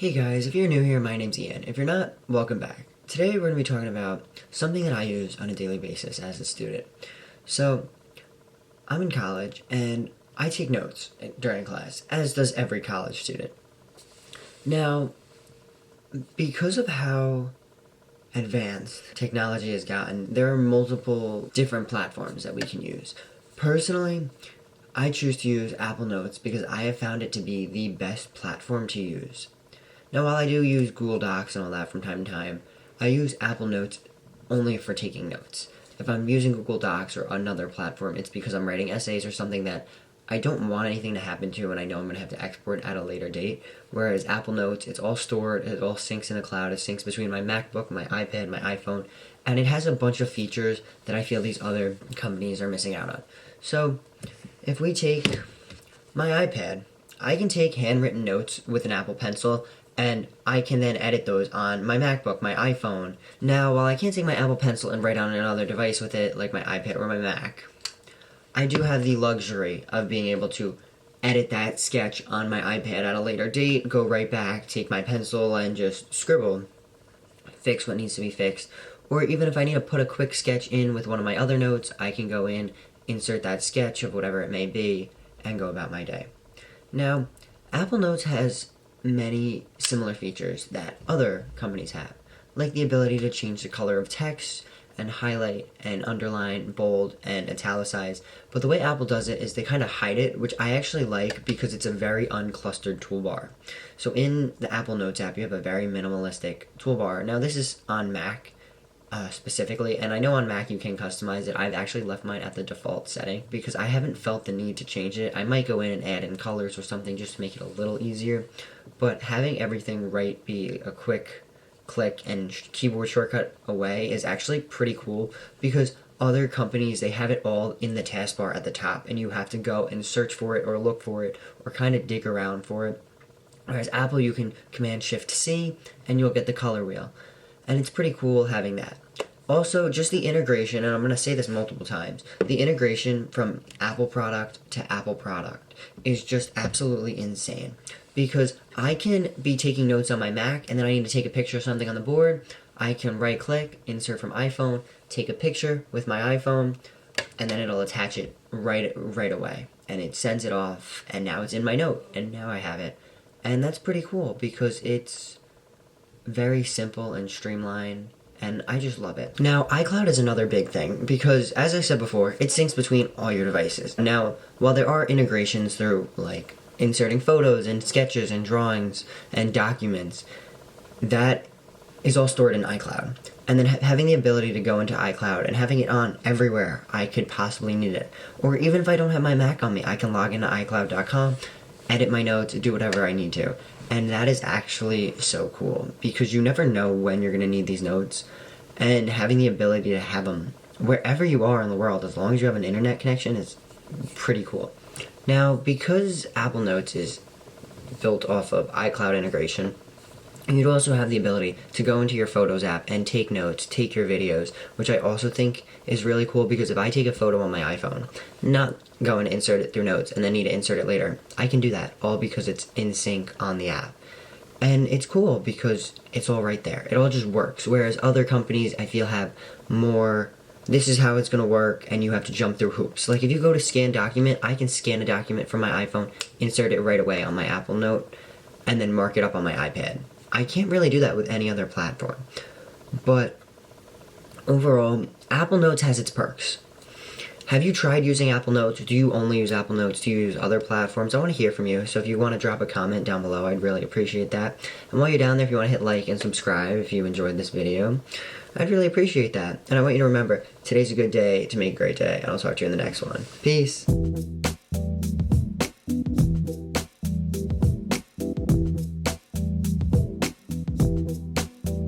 Hey guys, if you're new here, my name's Ian. If you're not, welcome back. Today we're going to be talking about something that I use on a daily basis as a student. So, I'm in college and I take notes during class, as does every college student. Now, because of how advanced technology has gotten, there are multiple different platforms that we can use. Personally, I choose to use Apple Notes because I have found it to be the best platform to use. Now, while I do use Google Docs and all that from time to time, I use Apple Notes only for taking notes. If I'm using Google Docs or another platform, it's because I'm writing essays or something that I don't want anything to happen to and I know I'm going to have to export at a later date. Whereas Apple Notes, it's all stored, it all syncs in the cloud, it syncs between my MacBook, my iPad, my iPhone, and it has a bunch of features that I feel these other companies are missing out on. So, if we take my iPad, I can take handwritten notes with an Apple Pencil and I can then edit those on my MacBook, my iPhone. Now, while I can't take my Apple Pencil and write on another device with it, like my iPad or my Mac, I do have the luxury of being able to edit that sketch on my iPad at a later date, go right back, take my pencil and just scribble, fix what needs to be fixed. Or even if I need to put a quick sketch in with one of my other notes, I can go in, insert that sketch of whatever it may be, and go about my day. Now, Apple Notes has many similar features that other companies have, like the ability to change the color of text and highlight and underline, bold, and italicize. But the way Apple does it is they kind of hide it, which I actually like because it's a very unclustered toolbar. So in the Apple Notes app, you have a very minimalistic toolbar. Now this is on Mac specifically, and I know on Mac you can customize it. I've actually left mine at the default setting because I haven't felt the need to change it. I might go in and add in colors or something just to make it a little easier, but having everything right be a quick click and keyboard shortcut away is actually pretty cool because other companies, they have it all in the taskbar at the top and you have to go and search for it or look for it or kind of dig around for it. Whereas Apple, you can Command-Shift-C and you'll get the color wheel. And it's pretty cool having that. Also, just the integration, and I'm going to say this multiple times, the integration from Apple product to Apple product is just absolutely insane. Because I can be taking notes on my Mac, and then I need to take a picture of something on the board. I can right-click, insert from iPhone, take a picture with my iPhone, and then it'll attach it right away. And it sends it off, and now it's in my note, and now I have it. And that's pretty cool, because it's very simple and streamlined, and I just love it. Now, iCloud is another big thing, because as I said before, it syncs between all your devices. Now, while there are integrations through, like, inserting photos and sketches and drawings and documents, that is all stored in iCloud. And then having the ability to go into iCloud and having it on everywhere I could possibly need it. Or even if I don't have my Mac on me, I can log into iCloud.com, edit my notes, do whatever I need to. And that is actually so cool because you never know when you're going to need these notes. And having the ability to have them wherever you are in the world, as long as you have an internet connection, is pretty cool. Now, because Apple Notes is built off of iCloud integration, you'd also have the ability to go into your Photos app and take notes, take your videos, which I also think is really cool because if I take a photo on my iPhone, not going to insert it through Notes and then need to insert it later, I can do that, all because it's in sync on the app. And it's cool because it's all right there. It all just works, whereas other companies, I feel, have more, this is how it's going to work, and you have to jump through hoops. Like if you go to scan document, I can scan a document from my iPhone, insert it right away on my Apple Note, and then mark it up on my iPad. I can't really do that with any other platform. But overall, Apple Notes has its perks. Have you tried using Apple Notes? Do you only use Apple Notes? Do you use other platforms? I want to hear from you, so if you want to drop a comment down below, I'd really appreciate that. And while you're down there, if you want to hit like and subscribe if you enjoyed this video, I'd really appreciate that. And I want you to remember, today's a good day to make a great day, and I'll talk to you in the next one. Peace!